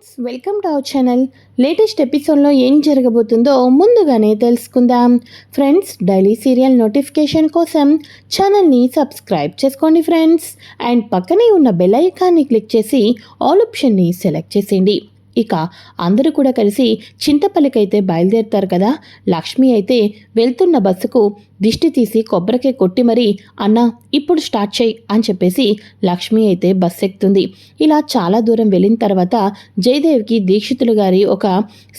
Friends, welcome to our channel. Latest ఎపిసోడ్లో ఏం జరగబోతుందో ముందుగానే తెలుసుకుందాం. ఫ్రెండ్స్, డైలీ సీరియల్ నోటిఫికేషన్ కోసం ఛానల్ని సబ్స్క్రైబ్ చేసుకోండి ఫ్రెండ్స్. అండ్ పక్కనే ఉన్న బెల్ ఐకాన్ని క్లిక్ చేసి ఆల్ ఆప్షన్ని సెలెక్ట్ చేసేయండి. ఇక అందరూ కూడా కలిసి చింతపల్లికైతే బయలుదేరుతారు కదా. లక్ష్మి అయితే వెళ్తున్న బస్సుకు దిష్టి తీసి కొబ్బరికాయ కొట్టి మరీ అన్న ఇప్పుడు స్టార్ట్ చేయి అని చెప్పేసి లక్ష్మి అయితే బస్సు ఎక్కుతుంది. ఇలా చాలా దూరం వెళ్ళిన తర్వాత జయదేవ్కి దీక్షితులు గారి ఒక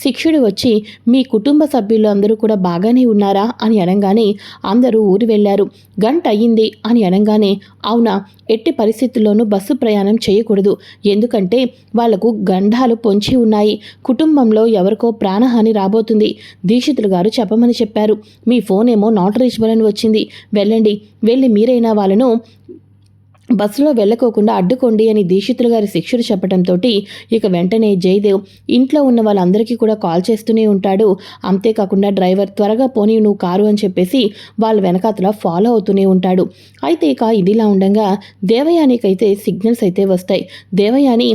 శిష్యుడు వచ్చి మీ కుటుంబ సభ్యులు అందరూ కూడా బాగానే ఉన్నారా అని అనగానే అందరూ ఊరు వెళ్ళారు, గంట అయ్యింది అని అనగానే అవునా, ఎట్టి పరిస్థితుల్లోనూ బస్సు ప్రయాణం చేయకూడదు, ఎందుకంటే వాళ్లకు గండాలు పొంచి ఉన్నాయి, కుటుంబంలో ఎవరికో ప్రాణహాని రాబోతుంది, దీక్షితులు గారు చెప్పమని చెప్పారు, మీ ఫోన్ ఏమో నాట్ రీచబుల్ అని వచ్చింది, వెళ్ళి మీరైనా వాళ్ళను బస్సులో వెళ్ళకోకుండా అడ్డుకోండి అని దీక్షితులు గారి శిష్యుడు చెప్పడంతో ఇక వెంటనే జయదేవ్ ఇంట్లో ఉన్న వాళ్ళందరికీ కూడా కాల్ చేస్తూనే ఉంటాడు. అంతేకాకుండా డ్రైవర్ త్వరగా పోనీ నువ్వు కారు అని చెప్పేసి వాళ్ళ వెనకాతల ఫాలో అవుతూనే ఉంటాడు. అయితే ఇక ఇదిలా ఉండగా దేవయానికైతే సిగ్నల్స్ అయితే వస్తాయి. దేవయాని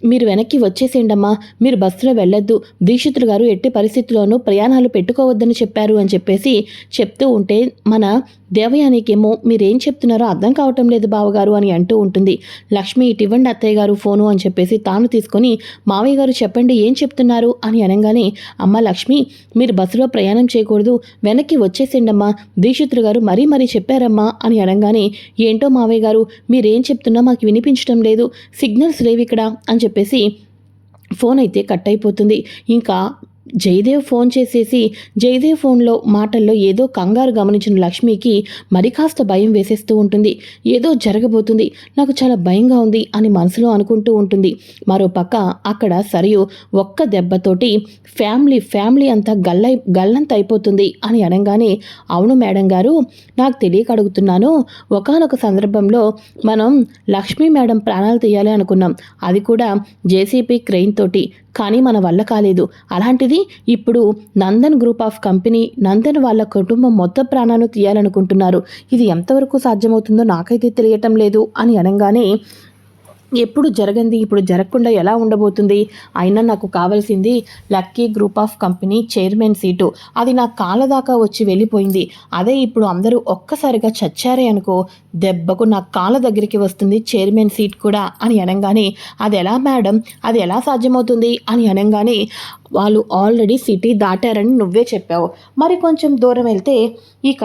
మీరు వెనక్కి వచ్చేసేయండమ్మా, మీరు బస్సులో వెళ్ళొద్దు, దీక్షితులు గారు ఎట్టి పరిస్థితుల్లోనూ ప్రయాణాలు పెట్టుకోవద్దని చెప్పారు అని చెప్పేసి చెప్తూ ఉంటే మన దేవయానికేమో మీరేం చెప్తున్నారో అర్థం కావటం లేదు బావగారు అని అంటూ ఉంటుంది. లక్ష్మి ఇవ్వండి అత్తయ్య గారు ఫోను అని చెప్పేసి తాను తీసుకొని మావయ్య గారు చెప్పండి ఏం చెప్తున్నారు అని అనగానే అమ్మ లక్ష్మి మీరు బస్సులో ప్రయాణం చేయకూడదు, వెనక్కి వచ్చేసేయండమ్మా, దీక్షితులు గారు మరీ చెప్పారమ్మా అని అనగానే ఏంటో మావయ్య గారు మీరేం చెప్తున్నా మాకు వినిపించడం లేదు, సిగ్నల్స్ లేవు ఇక్కడ అని చెప్పేసి ఫోన్ అయితే కట్ అయిపోతుంది. ఇంకా జయదేవ్ ఫోన్ చేసేసి జయదేవ్ ఫోన్లో మాటల్లో ఏదో కంగారు గమనించిన లక్ష్మికి మరి కాస్త భయం వేసేస్తూ ఉంటుంది. ఏదో జరగబోతుంది, నాకు చాలా భయంగా ఉంది అని మనసులో అనుకుంటూ ఉంటుంది. మరోపక్క అక్కడ సరియు ఒక్క దెబ్బతోటి ఫ్యామిలీ అంతా గల్లంత అయిపోతుంది అని అనగానే అవును మేడం గారు, నాకు తెలియక అడుగుతున్నాను, ఒకానొక సందర్భంలో మనం లక్ష్మీ మేడం ప్రాణాలు తీయాలి అనుకున్నాం, అది కూడా జేసీపీ క్రెయిన్ తోటి, కానీ మన వల్ల కాలేదు, అలాంటిది ఇప్పుడు Nandan group of company Nandan వాళ్ళ కుటుంబం మొత్తం ప్రాణాలు తీయాలనుకుంటున్నారు, ఇది ఎంతవరకు సాధ్యమవుతుందో నాకైతే తెలియటం లేదు అని అనగానే ఎప్పుడు జరగంది ఇప్పుడు జరగకుండా ఎలా ఉండబోతుంది, అయినా నాకు కావాల్సింది lucky group of company chairman seat, అది నా కాళ్ళ దాకా వచ్చి వెళ్ళిపోయింది, అదే ఇప్పుడు అందరూ ఒక్కసారిగా చచ్చారే అనుకో దెబ్బకు నా కాళ్ళ దగ్గరికి వస్తుంది చైర్మన్ సీట్ కూడా అని అనగానే అది ఎలా మేడం, అది ఎలా సాధ్యమవుతుంది అని అనగానే వాళ్ళు ఆల్రెడీ సిటీ దాటారని నువ్వే చెప్పావు, మరి కొంచెం దూరం వెళ్తే ఇక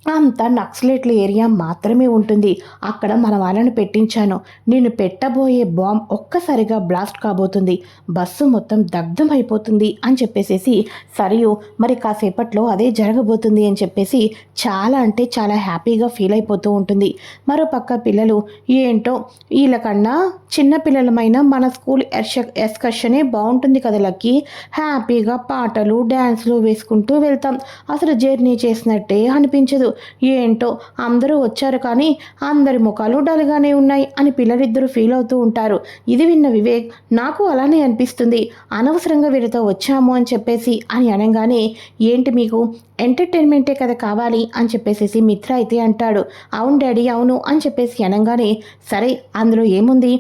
అంతా నక్సలైట్ల ఏరియా మాత్రమే ఉంటుంది, అక్కడ మన వాళ్ళని పెట్టించాను, నేను పెట్టబోయే బాంబ్ ఒక్కసారిగా బ్లాస్ట్ కాబోతుంది, బస్సు మొత్తం దగ్ధం అయిపోతుంది అని చెప్పేసి సరియు మరి కాసేపట్లో అదే జరగబోతుంది అని చెప్పేసి చాలా అంటే చాలా హ్యాపీగా ఫీల్ అయిపోతూ ఉంటుంది. మరోపక్క పిల్లలు ఏంటో వీళ్ళకన్నా చిన్నపిల్లలమైన మన స్కూల్ ఎక్స్కర్షనే బాగుంటుంది కదా లక్కీ, హ్యాపీగా పాటలు డ్యాన్స్లు వేసుకుంటూ వెళ్తాం, అసలు జర్నీ చేసినట్టే అనిపించదు, ఏంటో అందరూ వచ్చారు కానీ అందరి ముఖాలు డల్గానే ఉన్నాయి అని పిల్లలిద్దరూ ఫీల్ అవుతూ ఉంటారు. ఇది విన్న వివేక్ నాకు అలానే అనిపిస్తుంది, అనవసరంగా వీరితో వచ్చాము అని చెప్పేసి అని అనగానే ఏంటి మీకు ఎంటర్టైన్మెంటే కదా కావాలి అని చెప్పేసి మిత్ర అయితే అంటాడు. అవును డాడీ అవును అని చెప్పేసి అనగానే సరే అందులో ఏముంది,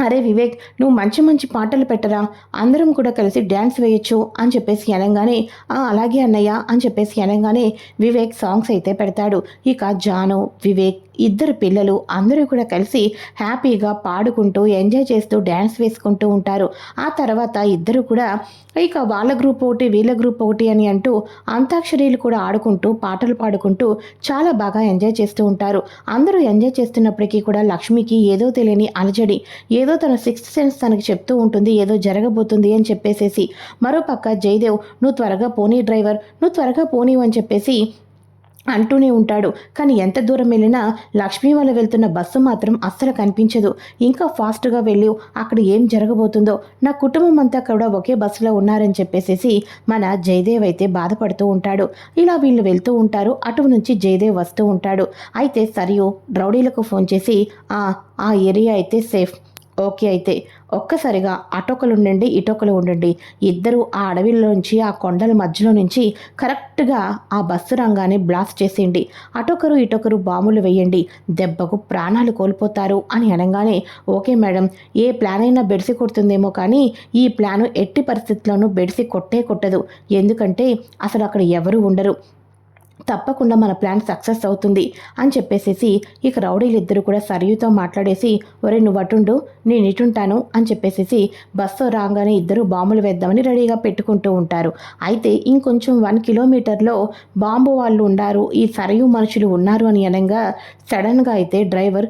అరే వివేక్ నువ్వు మంచి పాటలు పెట్టరా, అందరం కూడా కలిసి డ్యాన్స్ వేయొచ్చు అని చెప్పేసి అనగానే అలాగే అన్నయ్య అని చెప్పేసి అనగానే వివేక్ సాంగ్స్ అయితే పెడతాడు. ఇక జాను వివేక్ ఇద్దరు పిల్లలు అందరూ కూడా కలిసి హ్యాపీగా పాడుకుంటూ ఎంజాయ్ చేస్తూ డ్యాన్స్ వేసుకుంటూ ఉంటారు. ఆ తర్వాత ఇద్దరు కూడా ఇక వాళ్ళ గ్రూప్ ఒకటి వీళ్ళ గ్రూప్ ఒకటి అని అంటూ అంతాక్షరీలు కూడా ఆడుకుంటూ పాటలు పాడుకుంటూ చాలా బాగా ఎంజాయ్ చేస్తూ ఉంటారు. అందరూ ఎంజాయ్ చేస్తున్నప్పటికీ కూడా లక్ష్మికి ఏదో తెలియని అలజడి, ఏదో తన సిక్స్త్ సెన్స్ తనకి చెప్తూ ఉంటుంది ఏదో జరగబోతుంది అని చెప్పేసేసి. మరోపక్క జయదేవ్ నువ్వు త్వరగా పోనీ డ్రైవర్, నువ్వు త్వరగా పోనీవు అని చెప్పేసి అంటూనే ఉంటాడు. కానీ ఎంత దూరం వెళ్ళినా లక్ష్మీ వాళ్ళు వెళ్తున్న బస్సు మాత్రం అస్సలు కనిపించదు. ఇంకా ఫాస్ట్గా వెళ్ళి అక్కడ ఏం జరగబోతుందో, నా కుటుంబం అంతా కూడా ఒకే బస్సులో ఉన్నారని చెప్పేసి మన జయదేవ్ అయితే బాధపడుతూ ఉంటాడు. ఇలా వీళ్ళు వెళ్తూ ఉంటారు, అటు నుంచి జయదేవ్ వస్తూ ఉంటాడు. అయితే సరియు రౌడీలకు ఫోన్ చేసి ఆ ఏరియా అయితే సేఫ్, ఓకే అయితే ఒక్కసారిగా అటొకలు ఉండండి, ఇటొకలు ఉండండి. ఇద్దరు ఆ అడవిలోంచి, ఆ కొండల మధ్యలో నుంచి కరెక్ట్‌గా ఆ బస్సు రంగాన్ని బ్లాస్ట్ చేసేయండి. అటొకరు, ఇటొకరు బాంబులు వేయండి. దెబ్బకు ప్రాణాలు కోల్పోతారు అని అనంగానే, ఓకే మేడం, ఏ ప్లాన్ అయినా బెడిసి కొడుతుందేమో కానీ, ఈ ప్లాను ఎట్టి పరిస్థితుల్లోనూ బెడిసి కొట్టే కొట్టదు. ఎందుకంటే అసలు అక్కడ ఎవరు ఉండరు. తప్పకుండా మన ప్లాన్ సక్సెస్ అవుతుంది అని చెప్పేసేసి ఇక రౌడీలిద్దరూ కూడా సరయుతో మాట్లాడేసి, ఒరే నువ్వు అటుండు, నేను ఇటుంటాను అని చెప్పేసేసి బస్సు రాగానే ఇద్దరు బాంబులు వేద్దామని రెడీగా పెట్టుకుంటూ ఉంటారు. అయితే ఇంకొంచెం 1 కిలోమీటర్లో బాంబు వాళ్ళు ఉండారు, ఈ సరయు మనుషులు ఉన్నారు అని అనగా సడన్గా అయితే డ్రైవర్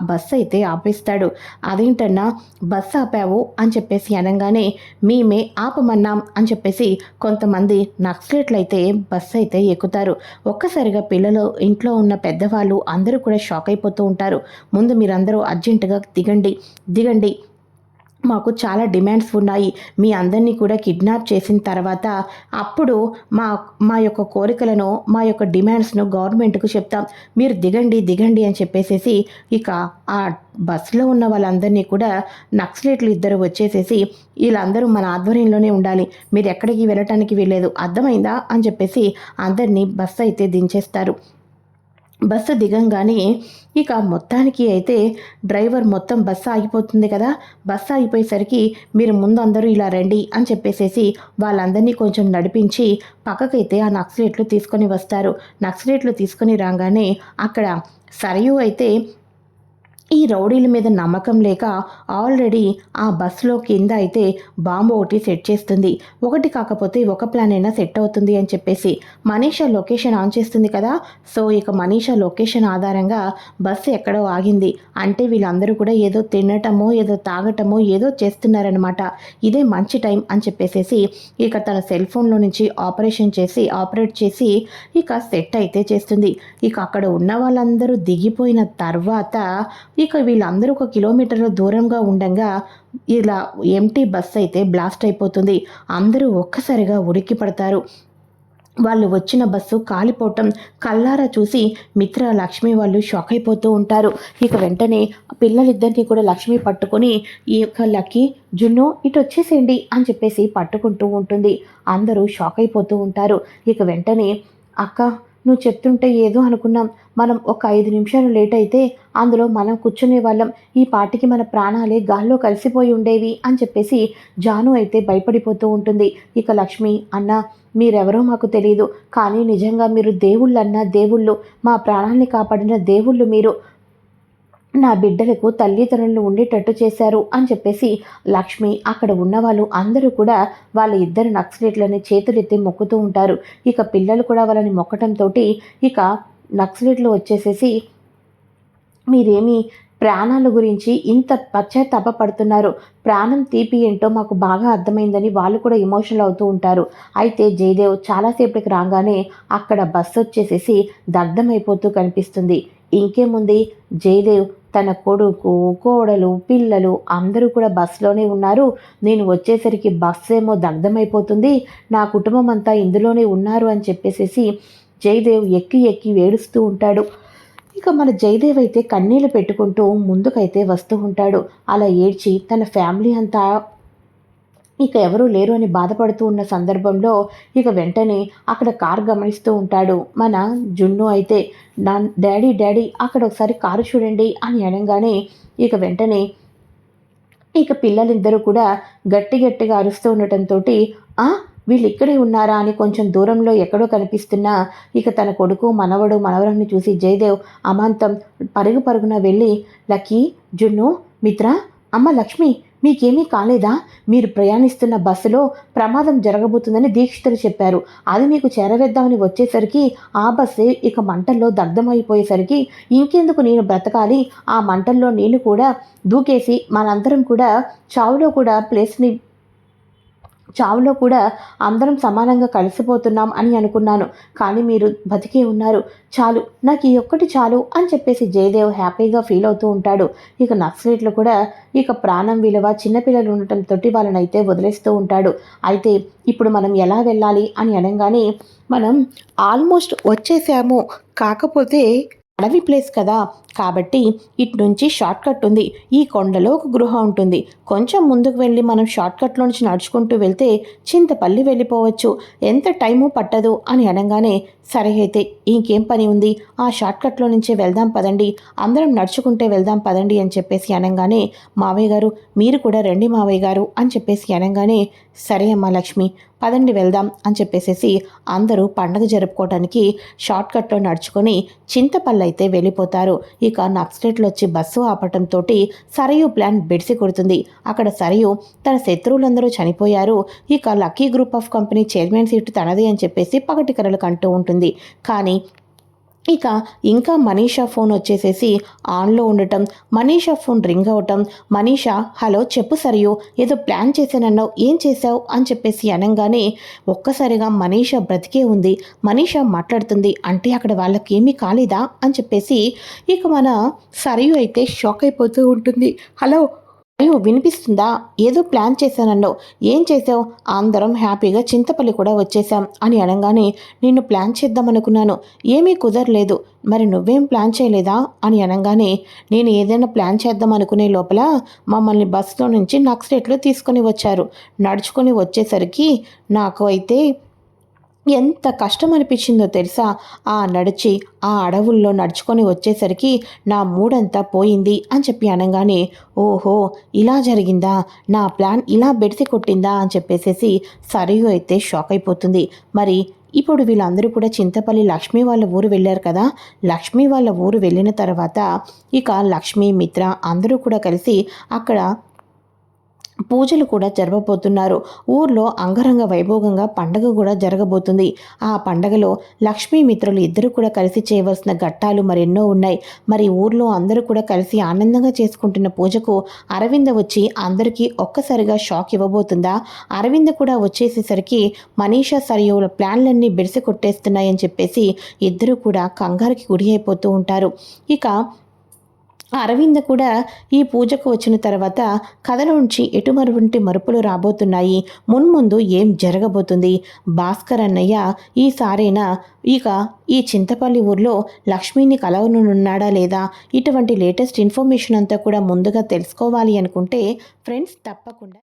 బస్సు అయితే ఆపేస్తాడు. అదేంటన్నా బస్సు ఆపావు అని చెప్పేసి అనగానే, మేమే ఆపమన్నాం అని చెప్పేసి కొంతమంది నక్సలైట్లు అయితే బస్సు అయితే ఎక్కుతారు. ఒక్కసారిగా పిల్లలు, ఇంట్లో ఉన్న పెద్దవాళ్ళు అందరూ కూడా షాక్ అయిపోతూ ఉంటారు. ముందు మీరందరూ అర్జెంటుగా దిగండి, దిగండి, మాకు చాలా డిమాండ్స్ ఉన్నాయి. మీ అందరినీ కూడా కిడ్నాప్ చేసిన తర్వాత అప్పుడు మా మా యొక్క కోరికలను, మా యొక్క డిమాండ్స్ను గవర్నమెంట్‌కు చెప్తాం. మీరు దిగండి, దిగండి అని చెప్పేసేసి ఇక ఆ బస్సులో ఉన్న వాళ్ళందరినీ కూడా నక్సలైట్లు ఇద్దరు వచ్చేసేసి, వీళ్ళందరూ మన ఆధ్వర్యంలోనే ఉండాలి, మీరు ఎక్కడికి వెళ్ళటానికి వీల్లేదు, అర్థమైందా అని చెప్పేసి అందరినీ బస్సు అయితే దించేస్తారు. బస్సు దిగంగానే ఇక మొత్తానికి అయితే డ్రైవర్ మొత్తం బస్సు ఆగిపోతుంది కదా. బస్సు ఆగిపోయేసరికి మీరు ముందు అందరూ ఇలా రండి అని చెప్పేసేసి వాళ్ళందరినీ కొంచెం నడిపించి పక్కకైతే ఆ నక్సలైట్లు తీసుకొని వస్తారు. నక్సలైట్లు తీసుకొని రాగానే అక్కడ సరయు అయితే ఈ రౌడీల మీద నమ్మకం లేక ఆల్రెడీ ఆ బస్సులో కింద అయితే బాంబు ఒకటి సెట్ చేస్తుంది. ఒకటి కాకపోతే ఒక ప్లాన్ అయినా సెట్ అవుతుంది అని చెప్పేసి మనీషా లొకేషన్ ఆన్ చేస్తుంది కదా. సో ఇక మనీషా లొకేషన్ ఆధారంగా బస్సు ఎక్కడో ఆగింది అంటే వీళ్ళందరూ కూడా ఏదో తినటమో ఏదో తాగటమో ఏదో చేస్తున్నారనమాట. ఇదే మంచి టైం అని చెప్పేసేసి ఇక తన సెల్ ఫోన్లో నుంచి ఆపరేట్ చేసి ఇక సెట్ అయితే చేస్తుంది. ఇక అక్కడ ఉన్న వాళ్ళందరూ దిగిపోయిన తర్వాత ఇక వీళ్ళందరూ 1 కిలోమీటర్ల దూరంగా ఉండంగా ఇలా ఎంటీ బస్ అయితే బ్లాస్ట్ అయిపోతుంది. అందరూ ఒక్కసారిగా ఉలిక్కి పడతారు. వాళ్ళు వచ్చిన బస్సు కాలిపోవటం కళ్ళారా చూసి మిత్ర, లక్ష్మి వాళ్ళు షాక్ అయిపోతూ ఉంటారు. ఇక వెంటనే పిల్లలిద్దరినీ కూడా లక్ష్మి పట్టుకొని ఈ యొక్క లక్కీ, జున్ను ఇటు వచ్చేసేయండి అని చెప్పేసి పట్టుకుంటూ ఉంటుంది. అందరూ షాక్ అయిపోతూ ఉంటారు. ఇక వెంటనే అక్క, నువ్వు చెప్తుంటే ఏదో అనుకున్నాం, మనం ఒక 5 నిమిషాలు లేట్ అయితే అందులో మనం కూర్చునే వాళ్ళం, ఈ పాటికి మన ప్రాణాలే గాల్లో కలిసిపోయి ఉండేవి అని చెప్పేసి జాను అయితే భయపడిపోతూ ఉంటుంది. ఇక లక్ష్మి, అన్న మీరెవరో మాకు తెలియదు, కానీ నిజంగా మీరు దేవుళ్ళన్నా దేవుళ్ళు, మా ప్రాణాల్ని కాపాడిన దేవుళ్ళు మీరు, నా బిడ్డలకు తల్లిదండ్రులు ఉండేటట్టు చేశారు అని చెప్పేసి లక్ష్మి, అక్కడ ఉన్నవాళ్ళు అందరూ కూడా వాళ్ళ ఇద్దరు నక్సలైట్లని చేతులెత్తి మొక్కుతూ ఉంటారు. ఇక పిల్లలు కూడా వాళ్ళని మొక్కటంతో ఇక నక్సలైట్లు వచ్చేసేసి, మీరేమి ప్రాణాల గురించి ఇంత పశ్చాత్తాప పడుతున్నారు, ప్రాణం తీపి ఏంటో మాకు బాగా అర్థమైందని వాళ్ళు కూడా ఎమోషనల్ అవుతూ ఉంటారు. అయితే జయదేవ్ చాలాసేపటికి రాగానే అక్కడ బస్సు వచ్చేసేసి దగ్ధమైపోతూ కనిపిస్తుంది. ఇంకేముంది, జయదేవ్ తన కొడుకు, కోడలు, పిల్లలు అందరూ కూడా బస్సులోనే ఉన్నారు. నేను వచ్చేసరికి బస్సు ఏమో దగ్ధమైపోతుంది, నా కుటుంబం అంతా ఇందులోనే ఉన్నారు అని చెప్పేసేసి జయదేవ్ ఎక్కి ఎక్కి ఏడుస్తూ ఉంటాడు. ఇక మన జయదేవ్ అయితే కన్నీళ్లు పెట్టుకుంటూ ముందుకైతే వస్తూ ఉంటాడు. అలా ఏడ్చి తన ఫ్యామిలీ అంతా ఇక ఎవరూ లేరు అని బాధపడుతూ ఉన్న సందర్భంలో ఇక వెంటనే అక్కడ కారు గమనిస్తూ ఉంటాడు మన జున్ను అయితే. డాడీ డాడీ అక్కడ ఒకసారి కారు చూడండి అని అనగానే ఇక వెంటనే ఇక పిల్లలిద్దరూ కూడా గట్టి గట్టిగా అరుస్తూ ఉండటంతో ఆ వీళ్ళు ఇక్కడే ఉన్నారా అని కొంచెం దూరంలో ఎక్కడో కనిపిస్తున్నా ఇక తన కొడుకు, మనవడు, మనవరాన్ని చూసి జయదేవ్ అమాంతం పరుగు పరుగున వెళ్ళి, లక్కీ, జున్ను, మిత్ర, అమ్మ లక్ష్మి, మీకేమీ కాలేదా? మీరు ప్రయాణిస్తున్న బస్సులో ప్రమాదం జరగబోతుందని దీక్షితులు చెప్పారు. అది మీకు చేరవేద్దామని వచ్చేసరికి ఆ బస్సే ఇక మంటల్లో దగ్ధమైపోయేసరికి ఇంకెందుకు నేను బ్రతకాలి, ఆ మంటల్లో నేను కూడా దూకేసి మనందరం కూడా చావులో కూడా అందరం సమానంగా కలిసిపోతున్నాం అని అనుకున్నాను. కానీ మీరు బతికే ఉన్నారు, చాలు, నాకు ఈ ఒక్కటి చాలు అని చెప్పేసి జయదేవ్ హ్యాపీగా ఫీల్ అవుతూ ఉంటాడు. ఇక నక్సలైట్లు కూడా ఇక ప్రాణం విలువ చిన్నపిల్లలు ఉండటంతో వాళ్ళనైతే వదిలేస్తూ ఉంటాడు. అయితే ఇప్పుడు మనం ఎలా వెళ్ళాలి అని అనగానే, మనం ఆల్మోస్ట్ వచ్చేసాము, కాకపోతే అడవి ప్లేస్ కదా, కాబట్టి ఇటు నుంచి షార్ట్ కట్ ఉంది. ఈ కొండలో ఒక గృహ ఉంటుంది. కొంచెం ముందుకు వెళ్ళి మనం షార్ట్ కట్లో నుంచి నడుచుకుంటూ వెళ్తే చింతపల్లి వెళ్ళిపోవచ్చు. ఎంత టైము పట్టదు అని అనగానే, సరే అయితే ఇంకేం పని ఉంది, ఆ షార్ట్ కట్లో నుంచే వెళ్దాం పదండి, అందరం నడుచుకుంటే వెళ్దాం పదండి అని చెప్పేసి అనగానే, మావయ్య గారు మీరు కూడా రండి మావయ్య గారు అని చెప్పేసి అనగానే, సరే అమ్మా లక్ష్మి పదండి వెళ్దాం అని చెప్పేసేసి అందరూ పండగ జరుపుకోవడానికి షార్ట్ కట్లో నడుచుకొని చింతపల్లి అయితే వెళ్ళిపోతారు. ఇక నక్సలైట్లు వచ్చి బస్సు ఆపటంతో సరయు ప్లాన్ బెడిసి కొడుతుంది. అక్కడ సరయు తన శత్రువులందరూ చనిపోయారు, ఇక lucky group of company chairman seat తనది అని చెప్పేసి పగటి కలలు కంటూ ఉంటుంది. కానీ ఇక ఇంకా మనీషా ఫోన్ వచ్చేసేసి ఆన్లో ఉండటం, మనీషా ఫోన్ రింగ్ అవటం, మనీషా హలో చెప్పు సరియు ఏదో ప్లాన్ చేశానన్నావు, ఏం చేశావు అని చెప్పేసి అనగానే ఒక్కసారిగా మనీషా బ్రతికే ఉంది, మనీషా మాట్లాడుతుంది అంటే అక్కడ వాళ్ళకి ఏమీ కాలేదా అని చెప్పేసి ఇక మన సరియు అయితే షాక్ అయిపోతూ ఉంటుంది. హలో అయ్యో వినిపిస్తుందా, ఏదో ప్లాన్ చేశానన్నావు, ఏం చేసావు, అందరం హ్యాపీగా చింతపల్లి కూడా వచ్చేసాం అని అనగానే, నిన్ను ప్లాన్ చేద్దామనుకున్నాను, ఏమీ కుదరలేదు, మరి నువ్వేం ప్లాన్ చేయలేదా అని అనగానే, నేను ఏదైనా ప్లాన్ చేద్దాం అనుకునే లోపల మమ్మల్ని బస్సులో నుంచి నక్సలైట్లు తీసుకొని వచ్చారు. నడుచుకొని వచ్చేసరికి నాకు అయితే ఎంత కష్టం అనిపించిందో తెలుసా, ఆ నడిచి ఆ అడవుల్లో నడుచుకొని వచ్చేసరికి నా మూడంతా పోయింది అని చెప్పి అనగానే, ఓహో ఇలా జరిగిందా, నా ప్లాన్ ఇలా బెడిసి కొట్టిందా అని చెప్పేసేసి సరియు అయితే షాక్ అయిపోతుంది. మరి ఇప్పుడు వీళ్ళందరూ కూడా చింతపల్లి లక్ష్మి వాళ్ళ ఊరు వెళ్ళారు కదా, లక్ష్మి వాళ్ళ ఊరు వెళ్ళిన తర్వాత ఇక లక్ష్మి మిత్ర అందరూ కూడా కలిసి అక్కడ పూజలు కూడా జరగబోతున్నారు. ఊర్లో అంగరంగ వైభోగంగా పండగ కూడా జరగబోతుంది. ఆ పండగలో లక్ష్మీ మిత్రులు ఇద్దరు కూడా కలిసి చేయవలసిన ఘట్టాలు మరెన్నో ఉన్నాయి. మరి ఊర్లో అందరూ కూడా కలిసి ఆనందంగా చేసుకుంటున్న పూజకు అరవింద వచ్చి అందరికీ ఒక్కసారిగా షాక్ ఇవ్వబోతుందా? అరవింద కూడా వచ్చేసేసరికి మనీషా సరియుల ప్లాన్లన్నీ బెడిసి కొట్టేస్తున్నాయని చెప్పేసి ఇద్దరు కూడా కంగారుకి గురి అయిపోతూ ఉంటారు. ఇక అరవింద కూడా ఈ పూజకు వచ్చిన తర్వాత కథలోంచి ఎటుమరువంటి మరుపులు రాబోతున్నాయి, మున్ముందు ఏం జరగబోతుంది, భాస్కర్ అన్నయ్య ఈసారైనా ఇక ఈ చింతపల్లి ఊర్లో లక్ష్మిని కలవనున్నాడా లేదా, ఇటువంటి లేటెస్ట్ ఇన్ఫర్మేషన్ అంతా కూడా ముందుగా తెలుసుకోవాలి అనుకుంటే ఫ్రెండ్స్ తప్పకుండా